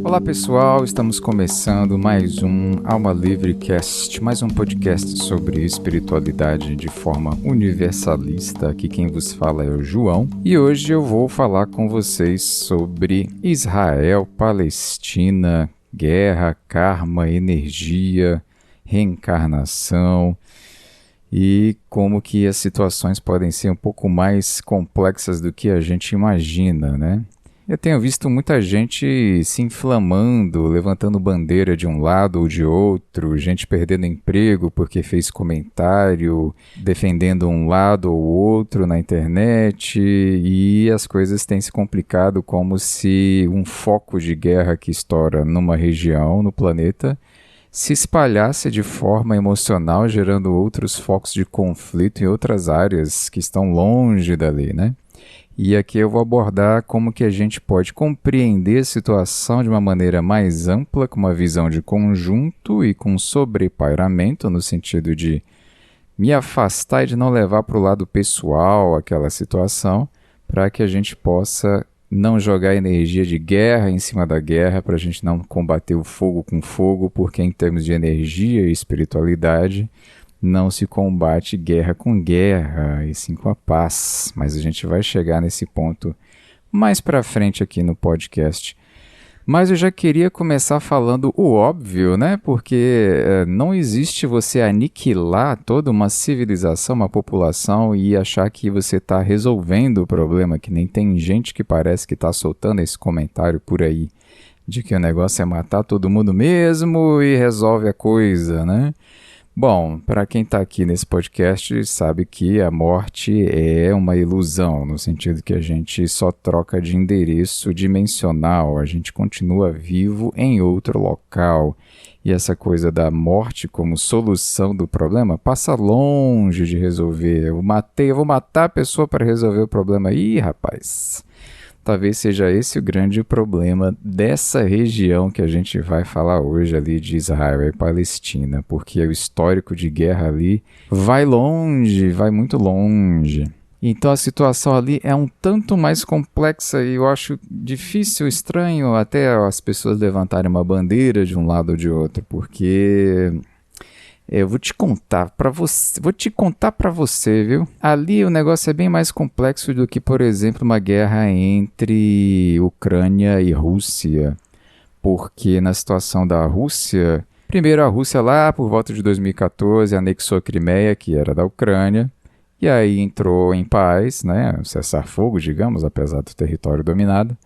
Olá pessoal, estamos começando mais um Alma Livre Cast, mais um podcast sobre espiritualidade de forma universalista. Aqui quem vos fala é o João e hoje eu vou falar com vocês sobre Israel, Palestina, guerra, karma, energia, reencarnação e como que as situações podem ser um pouco mais complexas do que a gente imagina, né? Eu tenho visto muita gente se inflamando, levantando bandeira de um lado ou de outro, gente perdendo emprego porque fez comentário, defendendo um lado ou outro na internet, e as coisas têm se complicado como se um foco de guerra que estoura numa região, no planeta, se espalhasse de forma emocional, gerando outros focos de conflito em outras áreas que estão longe dali, né? E aqui eu vou abordar como que a gente pode compreender a situação de uma maneira mais ampla, com uma visão de conjunto e com sobrepairamento, no sentido de me afastar e de não levar para o lado pessoal aquela situação, para que a gente possa não jogar energia de guerra em cima da guerra, para a gente não combater o fogo com fogo, porque em termos de energia e espiritualidade, não se combate guerra com guerra, e sim com a paz. Mas a gente vai chegar nesse ponto mais para frente aqui no podcast. Mas eu já queria começar falando o óbvio, né? Porque não existe você aniquilar toda uma civilização, uma população e achar que você está resolvendo o problema, que nem tem gente que parece que está soltando esse comentário por aí, de que o negócio é matar todo mundo mesmo e resolve a coisa, né? Bom, para quem está aqui nesse podcast sabe que a morte é uma ilusão, no sentido que a gente só troca de endereço dimensional, a gente continua vivo em outro local. E essa coisa da morte como solução do problema passa longe de resolver. Eu vou matar a pessoa para resolver o problema. Ih, rapaz! Talvez seja esse o grande problema dessa região que a gente vai falar hoje ali de Israel e Palestina, porque o histórico de guerra ali vai longe, vai muito longe. Então a situação ali é um tanto mais complexa e eu acho difícil, estranho até as pessoas levantarem uma bandeira de um lado ou de outro, porque eu vou te contar para você, viu? Ali o negócio é bem mais complexo do que, por exemplo, uma guerra entre Ucrânia e Rússia. Porque na situação da Rússia, primeiro a Rússia lá por volta de 2014 anexou a Crimeia, que era da Ucrânia, e aí entrou em paz, né? Um cessar-fogo, digamos, apesar do território dominado.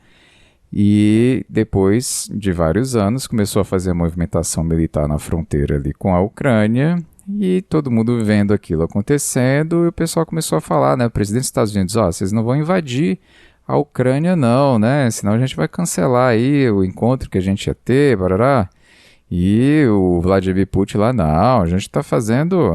E depois de vários anos começou a fazer a movimentação militar na fronteira ali com a Ucrânia e todo mundo vendo aquilo acontecendo e o pessoal começou a falar, né, o presidente dos Estados Unidos, vocês não vão invadir a Ucrânia não, né, senão a gente vai cancelar aí o encontro que a gente ia ter, barará. E o Vladimir Putin lá, não,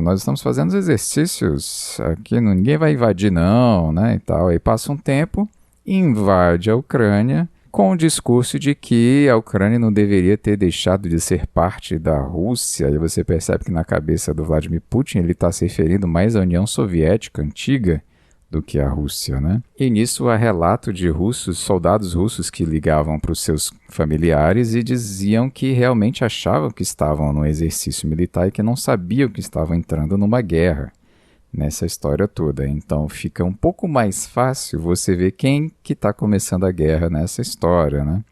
nós estamos fazendo os exercícios, aqui ninguém vai invadir não, né, e tal. Aí passa um tempo, invade a Ucrânia, com o discurso de que a Ucrânia não deveria ter deixado de ser parte da Rússia. E você percebe que na cabeça do Vladimir Putin ele está se referindo mais à União Soviética antiga do que à Rússia, né? E nisso há relato de soldados russos que ligavam para os seus familiares e diziam que realmente achavam que estavam no exercício militar e que não sabiam que estavam entrando numa guerra nessa história toda. Então fica um pouco mais fácil você ver quem que está começando a guerra nessa história, né?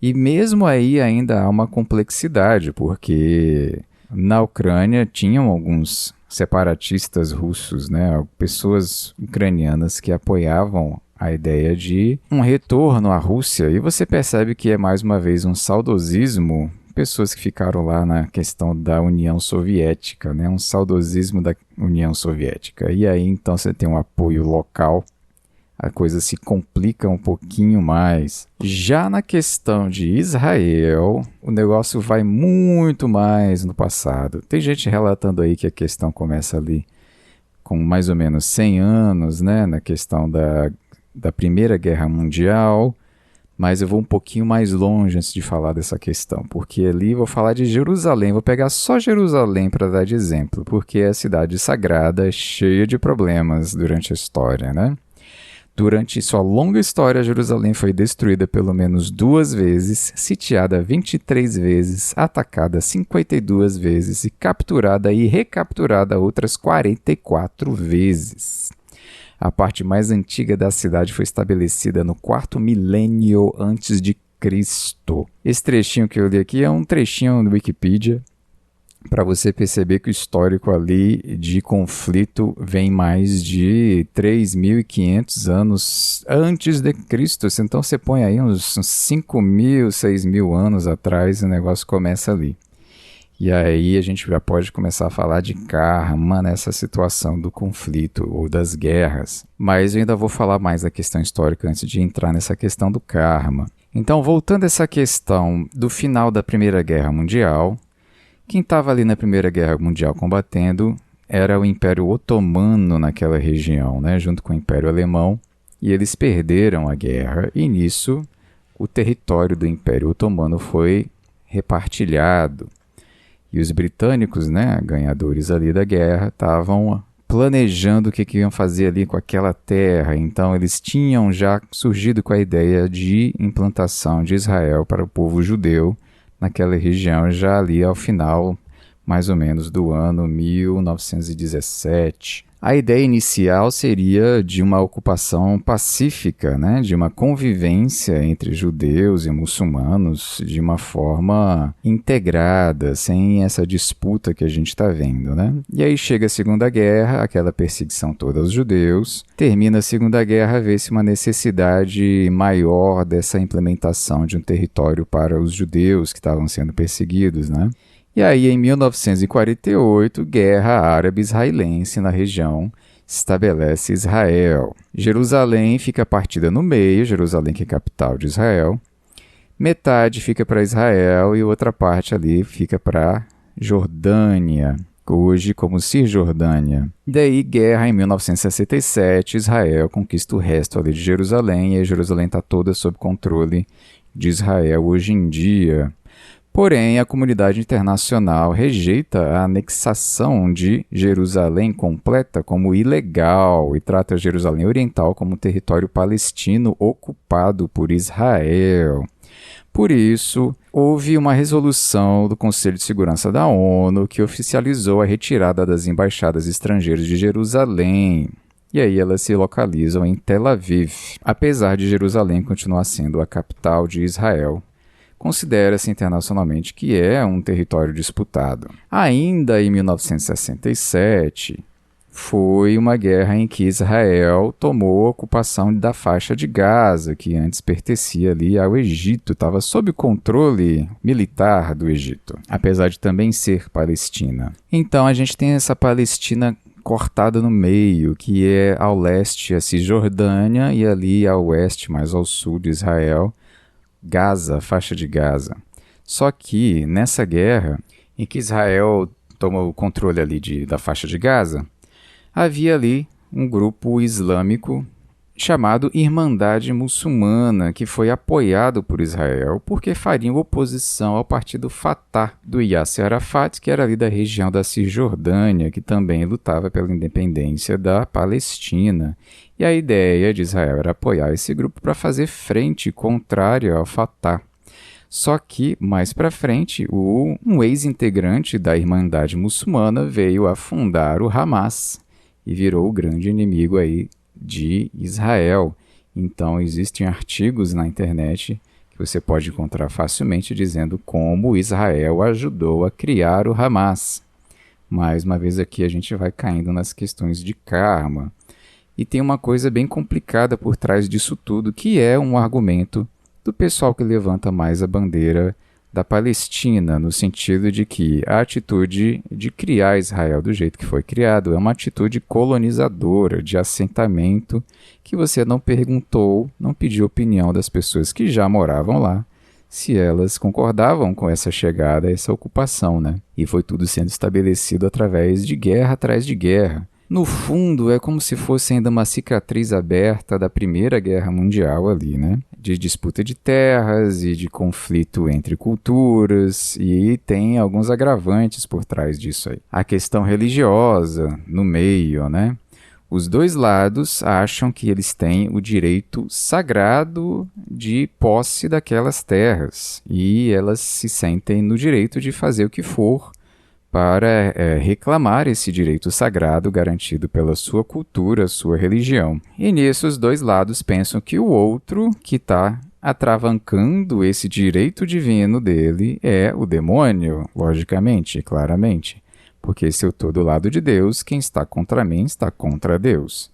E mesmo aí ainda há uma complexidade, porque na Ucrânia tinham alguns separatistas russos, né? Pessoas ucranianas que apoiavam a ideia de um retorno à Rússia, e você percebe que é mais uma vez um saudosismo, pessoas que ficaram lá na questão da União Soviética, né? Um saudosismo da União Soviética. E aí então você tem um apoio local, a coisa se complica um pouquinho mais. Já na questão de Israel, o negócio vai muito mais no passado. Tem gente relatando aí que a questão começa ali com mais ou menos 100 anos, né? Na questão da Primeira Guerra Mundial. Mas eu vou um pouquinho mais longe antes de falar dessa questão, porque ali vou falar de Jerusalém, vou pegar só Jerusalém para dar de exemplo, porque é a cidade sagrada, cheia de problemas durante a história, né? Durante sua longa história, Jerusalém foi destruída pelo menos 2 vezes, sitiada 23 vezes, atacada 52 vezes e capturada e recapturada outras 44 vezes. A parte mais antiga da cidade foi estabelecida no 4º milênio antes de Cristo. Esse trechinho que eu li aqui é um trechinho do Wikipedia, para você perceber que o histórico ali de conflito vem mais de 3.500 anos antes de Cristo. Então você põe aí uns 5.000, 6.000 anos atrás, o negócio começa ali. E aí a gente já pode começar a falar de karma nessa situação do conflito ou das guerras. Mas eu ainda vou falar mais da questão histórica antes de entrar nessa questão do karma. Então, voltando a essa questão do final da Primeira Guerra Mundial, quem estava ali na Primeira Guerra Mundial combatendo era o Império Otomano naquela região, né, junto com o Império Alemão, e eles perderam a guerra, e nisso o território do Império Otomano foi repartilhado. E os britânicos, né, ganhadores ali da guerra, estavam planejando o que iam fazer ali com aquela terra. Então eles tinham já surgido com a ideia de implantação de Israel para o povo judeu, naquela região, já ali ao final, mais ou menos, do ano 1917. A ideia inicial seria de uma ocupação pacífica, né? De uma convivência entre judeus e muçulmanos de uma forma integrada, sem essa disputa que a gente está vendo, né? E aí chega a Segunda Guerra, aquela perseguição toda aos judeus. Termina a Segunda Guerra, vê-se uma necessidade maior dessa implementação de um território para os judeus que estavam sendo perseguidos, né? E aí, em 1948, guerra árabe-israelense na região estabelece Israel. Jerusalém fica partida no meio, Jerusalém que é a capital de Israel. Metade fica para Israel e outra parte ali fica para Jordânia, hoje como Cisjordânia. Daí, guerra em 1967, Israel conquista o resto ali de Jerusalém, e aí Jerusalém está toda sob controle de Israel hoje em dia. Porém, a comunidade internacional rejeita a anexação de Jerusalém completa como ilegal e trata Jerusalém Oriental como território palestino ocupado por Israel. Por isso, houve uma resolução do Conselho de Segurança da ONU que oficializou a retirada das embaixadas estrangeiras de Jerusalém. E aí elas se localizam em Tel Aviv, apesar de Jerusalém continuar sendo a capital de Israel. Considera-se internacionalmente que é um território disputado. Ainda em 1967, foi uma guerra em que Israel tomou a ocupação da faixa de Gaza, que antes pertencia ali ao Egito, estava sob o controle militar do Egito, apesar de também ser Palestina. Então a gente tem essa Palestina cortada no meio, que é ao leste a Cisjordânia e ali ao oeste, mais ao sul de Israel, Gaza, faixa de Gaza. Só que nessa guerra, em que Israel toma o controle ali da faixa de Gaza, havia ali um grupo islâmico chamado Irmandade Muçulmana, que foi apoiado por Israel porque fariam oposição ao partido Fatah do Yasser Arafat, que era ali da região da Cisjordânia, que também lutava pela independência da Palestina. E a ideia de Israel era apoiar esse grupo para fazer frente contrária ao Fatah. Só que, mais para frente, um ex-integrante da Irmandade Muçulmana veio a fundar o Hamas e virou o grande inimigo aí de Israel. Então, existem artigos na internet que você pode encontrar facilmente dizendo como Israel ajudou a criar o Hamas. Mais uma vez aqui a gente vai caindo nas questões de karma. E tem uma coisa bem complicada por trás disso tudo, que é um argumento do pessoal que levanta mais a bandeira da Palestina, no sentido de que a atitude de criar Israel do jeito que foi criado é uma atitude colonizadora, de assentamento, que você não perguntou, não pediu opinião das pessoas que já moravam lá, se elas concordavam com essa chegada, essa ocupação, né? E foi tudo sendo estabelecido através de guerra atrás de guerra. No fundo, é como se fosse ainda uma cicatriz aberta da Primeira Guerra Mundial ali, né? De disputa de terras e de conflito entre culturas, e tem alguns agravantes por trás disso aí. A questão religiosa no meio, né? Os dois lados acham que eles têm o direito sagrado de posse daquelas terras e elas se sentem no direito de fazer o que for para reclamar esse direito sagrado garantido pela sua cultura, sua religião. E nisso os dois lados pensam que o outro, que está atravancando esse direito divino dele, é o demônio, logicamente, claramente. Porque se eu estou do lado de Deus, quem está contra mim está contra Deus.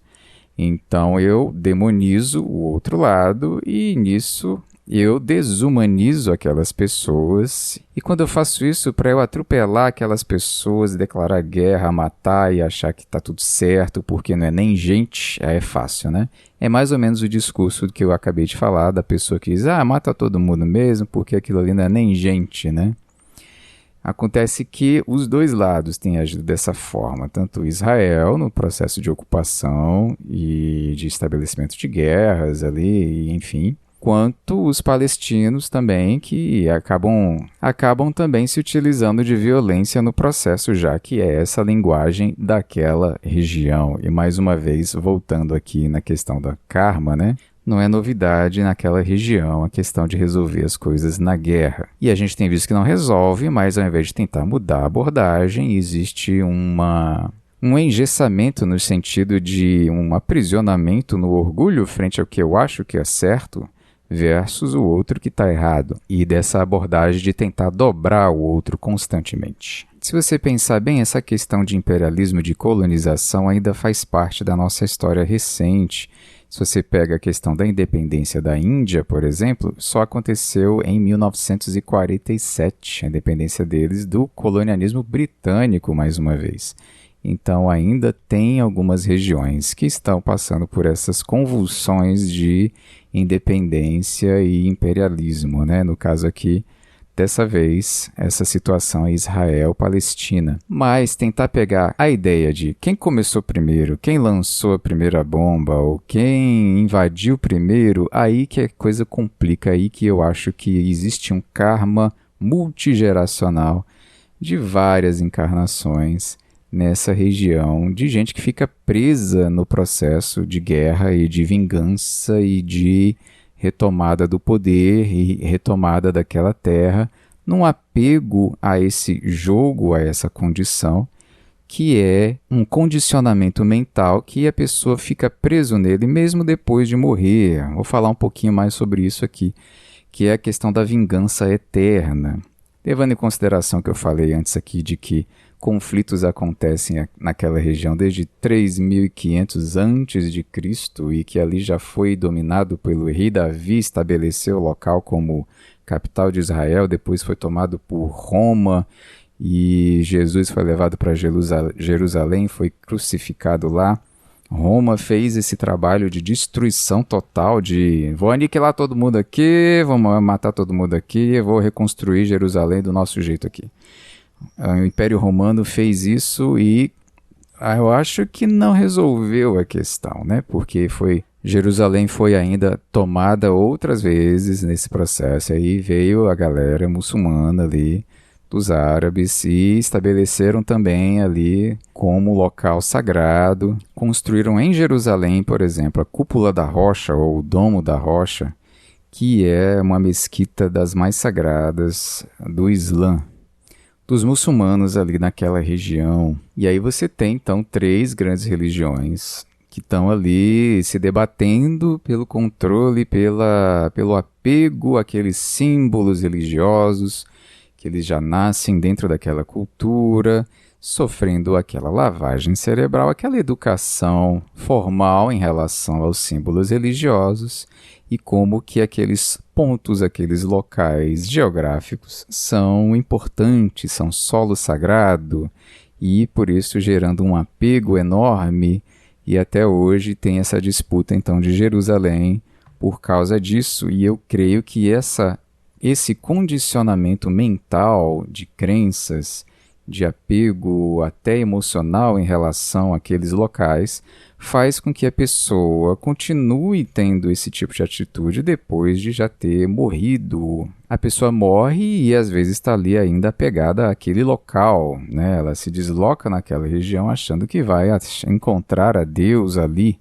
Então eu demonizo o outro lado e nisso eu desumanizo aquelas pessoas. E quando eu faço isso, para eu atropelar aquelas pessoas, declarar guerra, matar e achar que está tudo certo, porque não é nem gente, aí é fácil, né? É mais ou menos o discurso que eu acabei de falar, da pessoa que diz, mata todo mundo mesmo, porque aquilo ali não é nem gente, né? Acontece que os dois lados têm agido dessa forma, tanto Israel no processo de ocupação e de estabelecimento de guerras ali, enfim, quanto os palestinos também, que acabam também se utilizando de violência no processo, já que é essa linguagem daquela região. E mais uma vez, voltando aqui na questão da karma, né? Não é novidade naquela região a questão de resolver as coisas na guerra. E a gente tem visto que não resolve, mas ao invés de tentar mudar a abordagem, existe um engessamento no sentido de um aprisionamento no orgulho frente ao que eu acho que é certo versus o outro que está errado. E dessa abordagem de tentar dobrar o outro constantemente. Se você pensar bem, essa questão de imperialismo, de colonização ainda faz parte da nossa história recente. Se você pega a questão da independência da Índia, por exemplo, só aconteceu em 1947, a independência deles do colonialismo britânico, mais uma vez. Então ainda tem algumas regiões que estão passando por essas convulsões de independência e imperialismo, né? No caso aqui, dessa vez, essa situação é Israel-Palestina. Mas tentar pegar a ideia de quem começou primeiro, quem lançou a primeira bomba, ou quem invadiu primeiro, aí que a coisa complica, aí que eu acho que existe um karma multigeracional de várias encarnações nessa região, de gente que fica presa no processo de guerra e de vingança e de retomada do poder e retomada daquela terra, num apego a esse jogo, a essa condição, que é um condicionamento mental que a pessoa fica preso nele mesmo depois de morrer. Vou falar um pouquinho mais sobre isso aqui, que é a questão da vingança eterna. Levando em consideração que eu falei antes aqui de que conflitos acontecem naquela região desde 3.500 a.C. e que ali já foi dominado pelo rei Davi, estabeleceu o local como capital de Israel, depois foi tomado por Roma e Jesus foi levado para Jerusalém, foi crucificado lá. Roma fez esse trabalho de destruição total, de vou aniquilar todo mundo aqui, vou matar todo mundo aqui, vou reconstruir Jerusalém do nosso jeito aqui. O Império Romano fez isso e eu acho que não resolveu a questão, né? Porque Jerusalém foi ainda tomada outras vezes nesse processo. Aí veio a galera muçulmana ali, dos árabes, e estabeleceram também ali como local sagrado. Construíram em Jerusalém, por exemplo, a Cúpula da Rocha ou o Domo da Rocha, que é uma mesquita das mais sagradas do Islã, dos muçulmanos ali naquela região. E aí você tem, então, 3 grandes religiões que estão ali se debatendo pelo controle, pelo apego àqueles símbolos religiosos, que eles já nascem dentro daquela cultura, sofrendo aquela lavagem cerebral, aquela educação formal em relação aos símbolos religiosos e como que aqueles pontos, aqueles locais geográficos são importantes, são solo sagrado e por isso gerando um apego enorme e até hoje tem essa disputa então de Jerusalém por causa disso e eu creio que esse condicionamento mental de crenças, de apego até emocional em relação àqueles locais, faz com que a pessoa continue tendo esse tipo de atitude depois de já ter morrido. A pessoa morre e às vezes está ali ainda apegada àquele local, né? Ela se desloca naquela região achando que vai encontrar a Deus ali,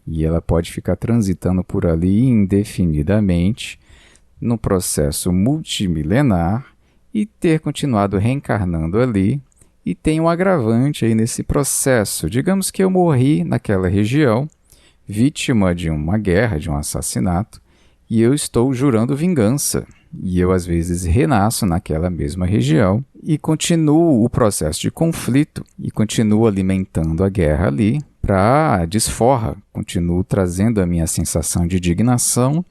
e ela pode ficar transitando por ali indefinidamente no processo multimilenar e ter continuado reencarnando ali. E tem um agravante aí nesse processo. Digamos que eu morri naquela região, vítima de uma guerra, de um assassinato, e eu estou jurando vingança. E eu, às vezes, renasço naquela mesma região e continuo o processo de conflito e continuo alimentando a guerra ali para desforra. Continuo trazendo a minha sensação de indignação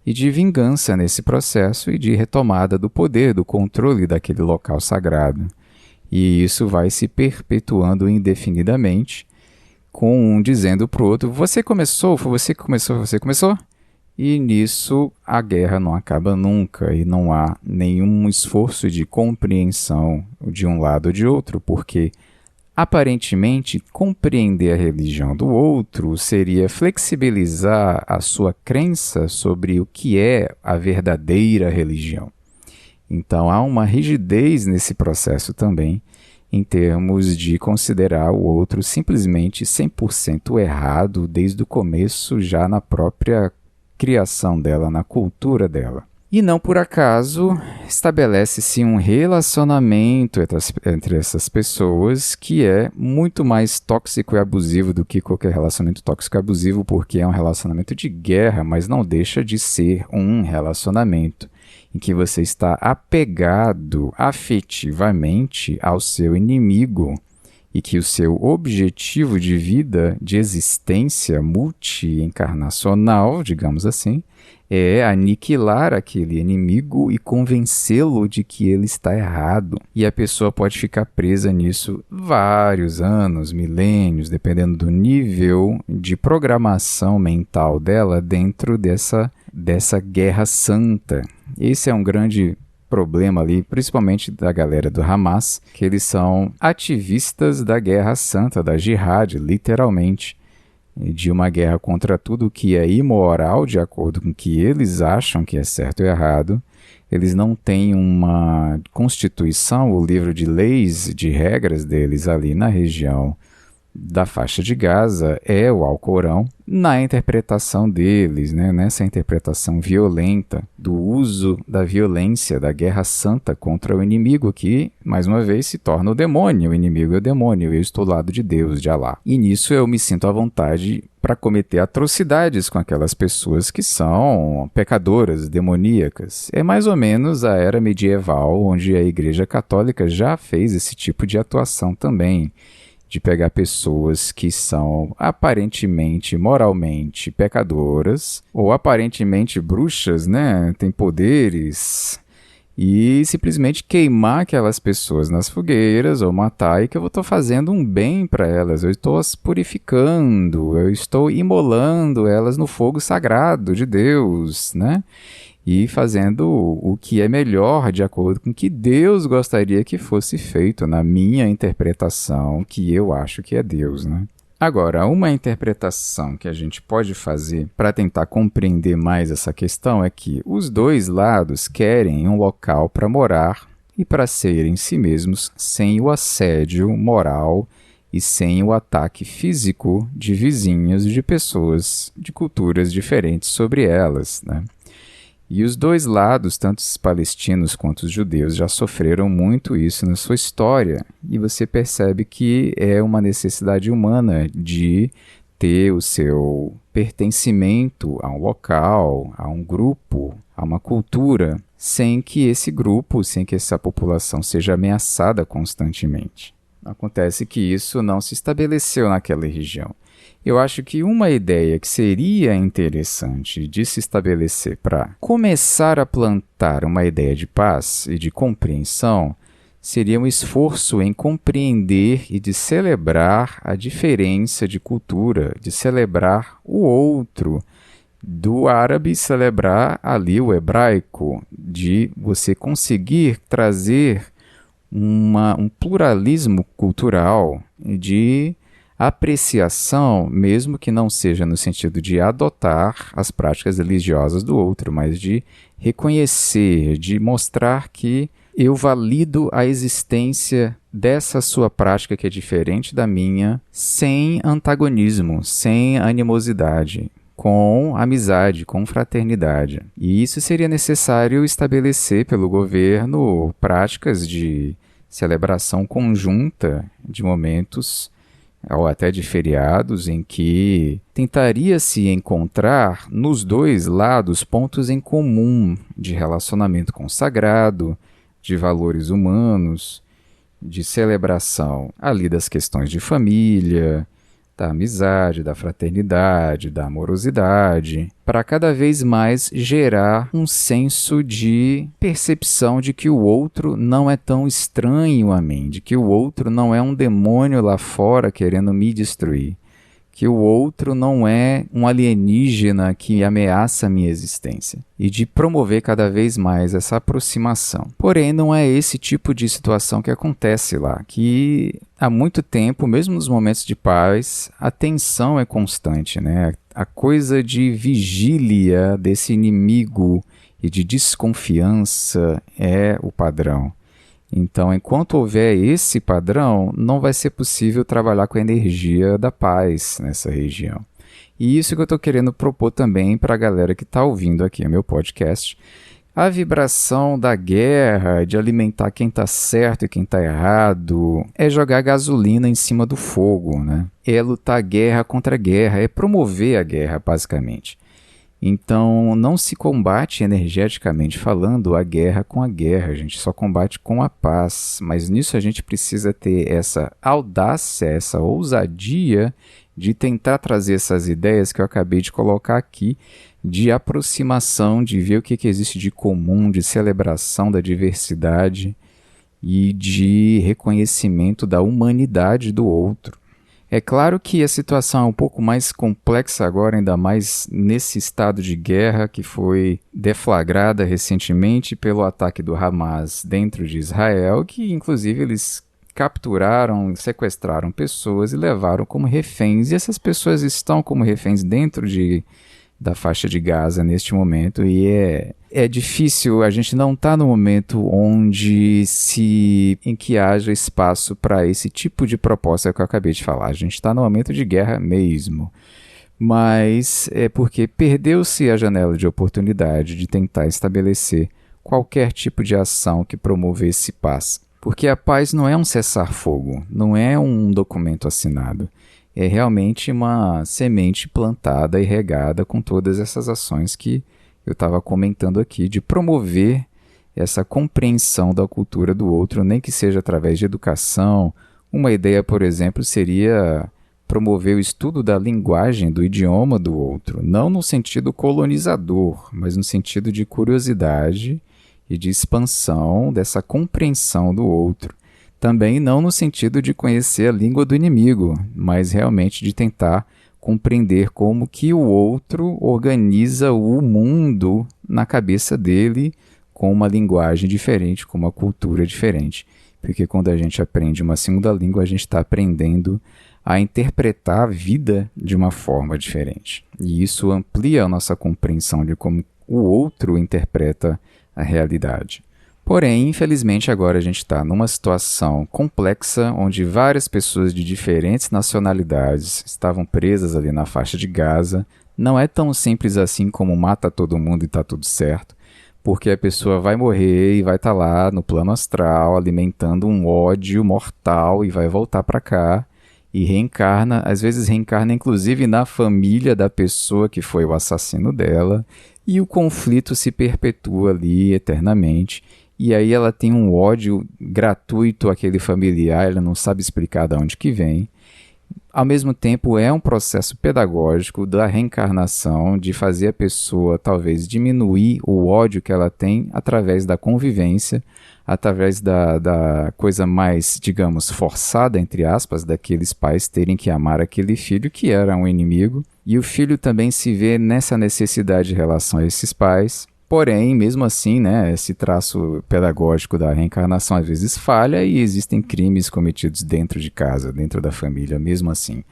e de vingança nesse processo e de retomada do poder, do controle daquele local sagrado. E isso vai se perpetuando indefinidamente, com um dizendo para o outro, você começou, foi você que começou, você começou. E nisso a guerra não acaba nunca e não há nenhum esforço de compreensão de um lado ou de outro, porque aparentemente compreender a religião do outro seria flexibilizar a sua crença sobre o que é a verdadeira religião. Então há uma rigidez nesse processo também, em termos de considerar o outro simplesmente 100% errado desde o começo, já na própria criação dela, na cultura dela. E não por acaso estabelece-se um relacionamento entre essas pessoas que é muito mais tóxico e abusivo do que qualquer relacionamento tóxico e abusivo, porque é um relacionamento de guerra, mas não deixa de ser um relacionamento em que você está apegado afetivamente ao seu inimigo e que o seu objetivo de vida, de existência multi-encarnacional, digamos assim, é aniquilar aquele inimigo e convencê-lo de que ele está errado. E a pessoa pode ficar presa nisso vários anos, milênios, dependendo do nível de programação mental dela dentro dessa guerra santa. Esse é um grande problema ali, principalmente da galera do Hamas, que eles são ativistas da guerra santa, da jihad, literalmente, de uma guerra contra tudo que é imoral, de acordo com o que eles acham que é certo ou errado. Eles não têm uma constituição, o livro de leis, de regras deles ali na região da faixa de Gaza é o Alcorão, na interpretação deles, né, nessa interpretação violenta do uso da violência, da guerra santa contra o inimigo, que, mais uma vez, se torna o demônio. O inimigo é o demônio, eu estou do lado de Deus, de Alá. E nisso eu me sinto à vontade para cometer atrocidades com aquelas pessoas que são pecadoras, demoníacas. É mais ou menos a era medieval, onde a Igreja Católica já fez esse tipo de atuação também, de pegar pessoas que são aparentemente, moralmente pecadoras, ou aparentemente bruxas, né? Tem poderes, e simplesmente queimar aquelas pessoas nas fogueiras, ou matar, e que eu estou fazendo um bem para elas, eu estou as purificando, eu estou imolando elas no fogo sagrado de Deus, né? E fazendo o que é melhor de acordo com o que Deus gostaria que fosse feito, na minha interpretação, que eu acho que é Deus, né? Agora, uma interpretação que a gente pode fazer para tentar compreender mais essa questão é que os dois lados querem um local para morar e para serem si mesmos sem o assédio moral e sem o ataque físico de vizinhos, de pessoas de culturas diferentes sobre elas, né? E os dois lados, tanto os palestinos quanto os judeus, já sofreram muito isso na sua história. E você percebe que é uma necessidade humana de ter o seu pertencimento a um local, a um grupo, a uma cultura, sem que esse grupo, sem que essa população seja ameaçada constantemente. Acontece que isso não se estabeleceu naquela região. Eu acho que uma ideia que seria interessante de se estabelecer para começar a plantar uma ideia de paz e de compreensão seria um esforço em compreender e de celebrar a diferença de cultura, de celebrar o outro, do árabe celebrar ali o hebraico, de você conseguir trazer um pluralismo cultural de apreciação, mesmo que não seja no sentido de adotar as práticas religiosas do outro, mas de reconhecer, de mostrar que eu valido a existência dessa sua prática que é diferente da minha, sem antagonismo, sem animosidade, com amizade, com fraternidade. E isso seria necessário estabelecer pelo governo práticas de celebração conjunta de momentos ou até de feriados em que tentaria-se encontrar nos dois lados pontos em comum de relacionamento com o sagrado, de valores humanos, de celebração ali das questões de família, da amizade, da fraternidade, da amorosidade, para cada vez mais gerar um senso de percepção de que o outro não é tão estranho a mim, de que o outro não é um demônio lá fora querendo me destruir, que o outro não é um alienígena que ameaça a minha existência, e de promover cada vez mais essa aproximação. Porém, não é esse tipo de situação que acontece lá, que há muito tempo, mesmo nos momentos de paz, a tensão é constante, né? A coisa de vigília desse inimigo e de desconfiança é o padrão. Então, enquanto houver esse padrão, não vai ser possível trabalhar com a energia da paz nessa região. E isso que eu estou querendo propor também para a galera que está ouvindo aqui o meu podcast. A vibração da guerra, de alimentar quem está certo e quem está errado, é jogar gasolina em cima do fogo, né? É lutar guerra contra guerra, é promover a guerra, basicamente. Então, não se combate energeticamente falando a guerra com a guerra, a gente só combate com a paz. Mas nisso a gente precisa ter essa audácia, essa ousadia de tentar trazer essas ideias que eu acabei de colocar aqui, de aproximação, de ver o que existe de comum, de celebração da diversidade e de reconhecimento da humanidade do outro. É claro que a situação é um pouco mais complexa agora, ainda mais nesse estado de guerra que foi deflagrada recentemente pelo ataque do Hamas dentro de Israel, que inclusive eles capturaram, sequestraram pessoas e levaram como reféns. E essas pessoas estão como reféns dentro da faixa de Gaza neste momento, e é difícil, a gente não está no momento em que haja espaço para esse tipo de proposta que eu acabei de falar. A gente está no momento de guerra mesmo, mas é porque perdeu-se a janela de oportunidade de tentar estabelecer qualquer tipo de ação que promovesse paz. Porque a paz não é um cessar-fogo, não é um documento assinado. É realmente uma semente plantada e regada com todas essas ações que eu estava comentando aqui, de promover essa compreensão da cultura do outro, nem que seja através de educação. Uma ideia, por exemplo, seria promover o estudo da linguagem, do idioma do outro, não no sentido colonizador, mas no sentido de curiosidade e de expansão dessa compreensão do outro. Também não no sentido de conhecer a língua do inimigo, mas realmente de tentar compreender como que o outro organiza o mundo na cabeça dele com uma linguagem diferente, com uma cultura diferente. Porque quando a gente aprende uma segunda língua, a gente está aprendendo a interpretar a vida de uma forma diferente. E isso amplia a nossa compreensão de como o outro interpreta a realidade. Porém, infelizmente, agora a gente está numa situação complexa onde várias pessoas de diferentes nacionalidades estavam presas ali na faixa de Gaza. Não é tão simples assim como mata todo mundo e está tudo certo, porque a pessoa vai morrer e vai estar lá no plano astral alimentando um ódio mortal e vai voltar para cá e reencarna, às vezes reencarna inclusive na família da pessoa que foi o assassino dela, e o conflito se perpetua ali eternamente. E aí ela tem um ódio gratuito àquele familiar, ela não sabe explicar de onde que vem. Ao mesmo tempo, é um processo pedagógico da reencarnação, de fazer a pessoa talvez diminuir o ódio que ela tem através da convivência, através da coisa mais, digamos, forçada, entre aspas, daqueles pais terem que amar aquele filho que era um inimigo. E o filho também se vê nessa necessidade em relação a esses pais. Porém, mesmo assim, né, esse traço pedagógico da reencarnação às vezes falha e existem crimes cometidos dentro de casa, dentro da família, mesmo assim.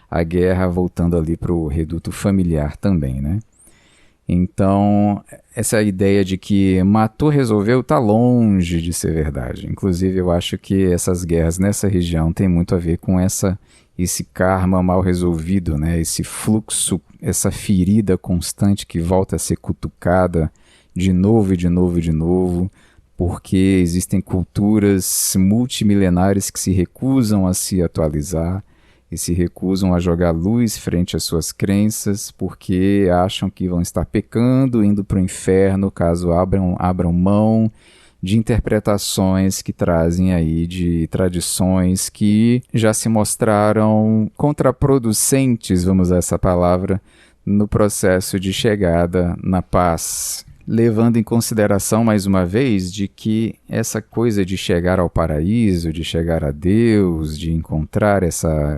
A guerra voltando ali para o reduto familiar também, né? Então, essa ideia de que matou, resolveu, está longe de ser verdade. Inclusive, eu acho que essas guerras nessa região têm muito a ver com esse karma mal resolvido, né? Esse fluxo, essa ferida constante que volta a ser cutucada de novo e de novo e de novo, porque existem culturas multimilenares que se recusam a se atualizar e se recusam a jogar luz frente às suas crenças, porque acham que vão estar pecando, indo para o inferno, caso abram mão de interpretações que trazem aí de tradições que já se mostraram contraproducentes, vamos usar essa palavra, no processo de chegada na paz. Levando em consideração, mais uma vez, de que essa coisa de chegar ao paraíso, de chegar a Deus, de encontrar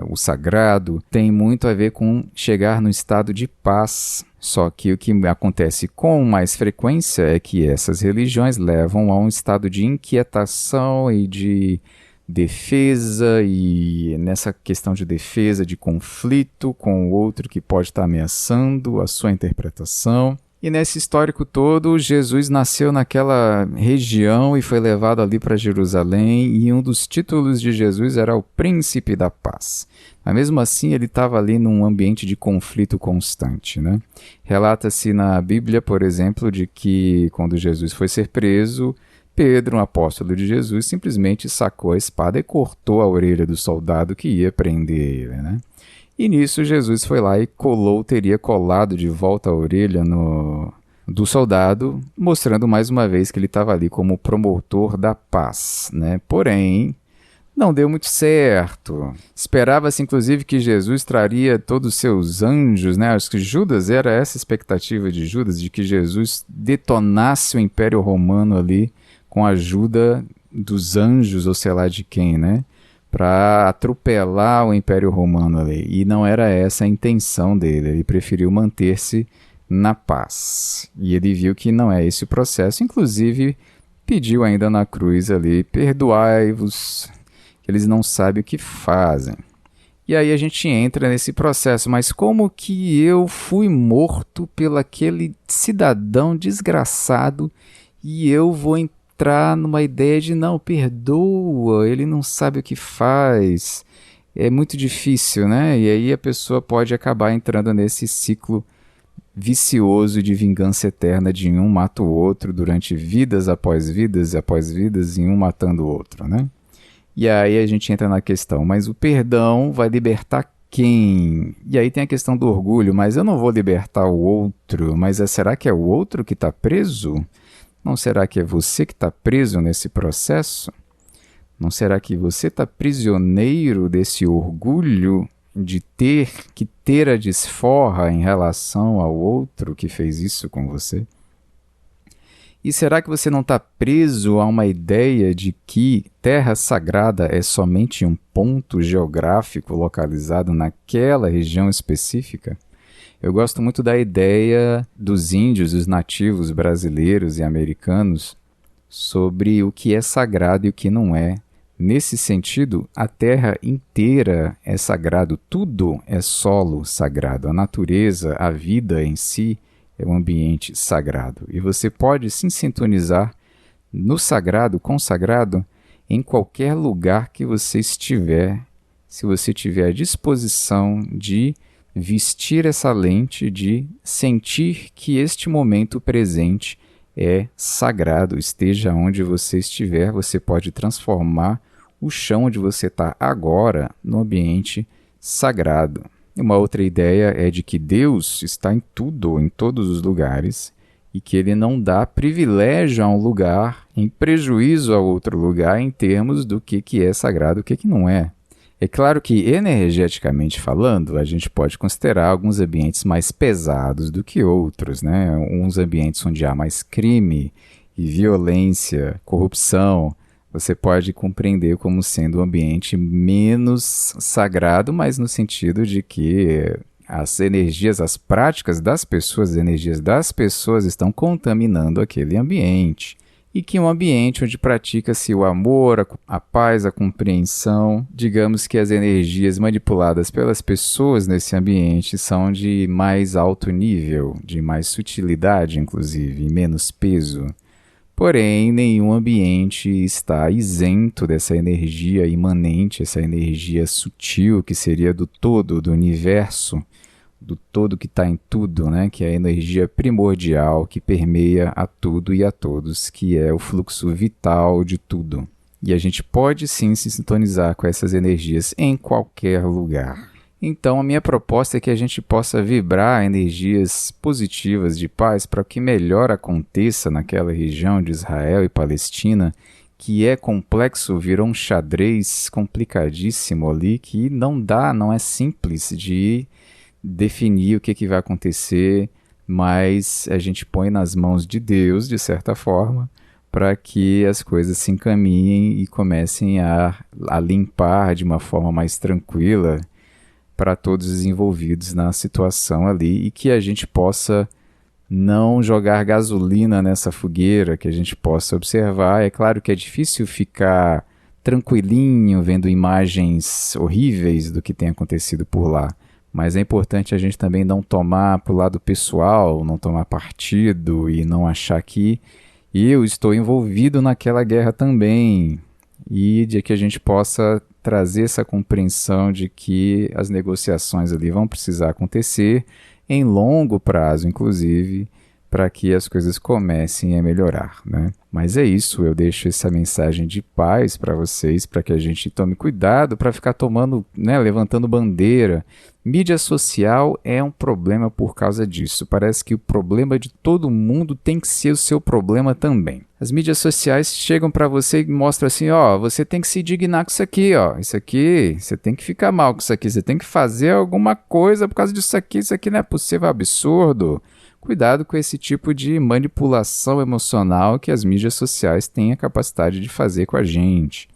o sagrado, tem muito a ver com chegar no estado de paz. Só que o que acontece com mais frequência é que essas religiões levam a um estado de inquietação e de defesa, e nessa questão de defesa, de conflito com o outro que pode estar ameaçando a sua interpretação. E nesse histórico todo, Jesus nasceu naquela região e foi levado ali para Jerusalém, e um dos títulos de Jesus era o Príncipe da Paz. Mas mesmo assim, ele estava ali num ambiente de conflito constante, né? Relata-se na Bíblia, por exemplo, de que quando Jesus foi ser preso, Pedro, um apóstolo de Jesus, simplesmente sacou a espada e cortou a orelha do soldado que ia prender ele, né? E nisso Jesus foi lá e teria colado de volta a orelha do soldado, mostrando mais uma vez que ele estava ali como promotor da paz, né? Porém, não deu muito certo. Esperava-se, inclusive, que Jesus traria todos os seus anjos, né? Acho que Judas, era essa expectativa de Judas, de que Jesus detonasse o Império Romano ali com a ajuda dos anjos, ou sei lá de quem, né? Para atropelar o Império Romano ali. E não era essa a intenção dele. Ele preferiu manter-se na paz. E ele viu que não é esse o processo. Inclusive, pediu ainda na cruz ali: perdoai-vos, que eles não sabem o que fazem. E aí a gente entra nesse processo. Mas como que eu fui morto pelo aquele cidadão desgraçado e eu vou entrar numa ideia de não, perdoa, ele não sabe o que faz? É muito difícil, né? E aí a pessoa pode acabar entrando nesse ciclo vicioso de vingança eterna, de um mata o outro durante vidas após vidas e um matando o outro, né? E aí a gente entra na questão, mas o perdão vai libertar quem? E aí tem a questão do orgulho, mas eu não vou libertar o outro, mas será que é o outro que está preso? Não será que é você que está preso nesse processo? Não será que você está prisioneiro desse orgulho de ter que ter a desforra em relação ao outro que fez isso com você? E será que você não está preso a uma ideia de que terra sagrada é somente um ponto geográfico localizado naquela região específica? Eu gosto muito da ideia dos índios, dos nativos brasileiros e americanos, sobre o que é sagrado e o que não é. Nesse sentido, a Terra inteira é sagrado, tudo é solo sagrado, a natureza, a vida em si é um ambiente sagrado. E você pode se sintonizar no sagrado, com o sagrado, em qualquer lugar que você estiver, se você tiver a disposição de vestir essa lente, de sentir que este momento presente é sagrado. Esteja onde você estiver, você pode transformar o chão onde você está agora no ambiente sagrado. Uma outra ideia é de que Deus está em tudo, em todos os lugares, e que ele não dá privilégio a um lugar em prejuízo a outro lugar em termos do que é sagrado e o que não é. É claro que, energeticamente falando, a gente pode considerar alguns ambientes mais pesados do que outros, né? Uns ambientes onde há mais crime e violência, corrupção, você pode compreender como sendo um ambiente menos sagrado, mas no sentido de que as energias, as práticas das pessoas, as energias das pessoas estão contaminando aquele ambiente. E que um ambiente onde pratica-se o amor, a paz, a compreensão, digamos que as energias manipuladas pelas pessoas nesse ambiente são de mais alto nível, de mais sutilidade, inclusive, e menos peso. Porém, nenhum ambiente está isento dessa energia imanente, essa energia sutil que seria do todo, do universo, do todo que está em tudo, né? Que é a energia primordial que permeia a tudo e a todos, que é o fluxo vital de tudo. E a gente pode sim se sintonizar com essas energias em qualquer lugar. Então a minha proposta é que a gente possa vibrar energias positivas de paz para que melhor aconteça naquela região de Israel e Palestina, que é complexo, virou um xadrez complicadíssimo ali, que não é simples de definir o que vai acontecer, mas a gente põe nas mãos de Deus, de certa forma, para que as coisas se encaminhem e comecem a limpar de uma forma mais tranquila para todos os envolvidos na situação ali e que a gente possa não jogar gasolina nessa fogueira, que a gente possa observar. É claro que é difícil ficar tranquilinho vendo imagens horríveis do que tem acontecido por lá, mas é importante a gente também não tomar para o lado pessoal, não tomar partido e não achar que eu estou envolvido naquela guerra também, e de que a gente possa trazer essa compreensão de que as negociações ali vão precisar acontecer em longo prazo, inclusive, para que as coisas comecem a melhorar, né? Mas é isso, eu deixo essa mensagem de paz para vocês, para que a gente tome cuidado para ficar tomando, né, levantando bandeira. Mídia social é um problema por causa disso. Parece que o problema de todo mundo tem que ser o seu problema também. As mídias sociais chegam para você e mostram assim, ó, você tem que se indignar com isso aqui, ó. Isso aqui, você tem que ficar mal com isso aqui, você tem que fazer alguma coisa por causa disso aqui, isso aqui não é possível, é absurdo. Cuidado com esse tipo de manipulação emocional que as mídias sociais têm a capacidade de fazer com a gente.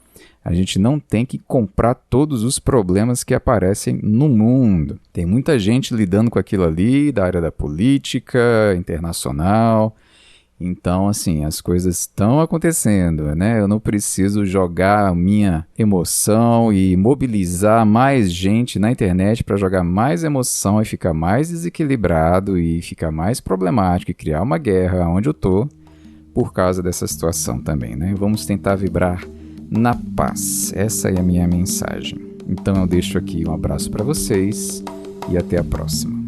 A gente não tem que comprar todos os problemas que aparecem no mundo. Tem muita gente lidando com aquilo ali, da área da política, internacional. Então, assim, as coisas estão acontecendo, né? Eu não preciso jogar a minha emoção e mobilizar mais gente na internet para jogar mais emoção e ficar mais desequilibrado e ficar mais problemático e criar uma guerra onde eu tô por causa dessa situação também, né? Vamos tentar vibrar na paz. Essa é a minha mensagem. Então eu deixo aqui um abraço para vocês e até a próxima.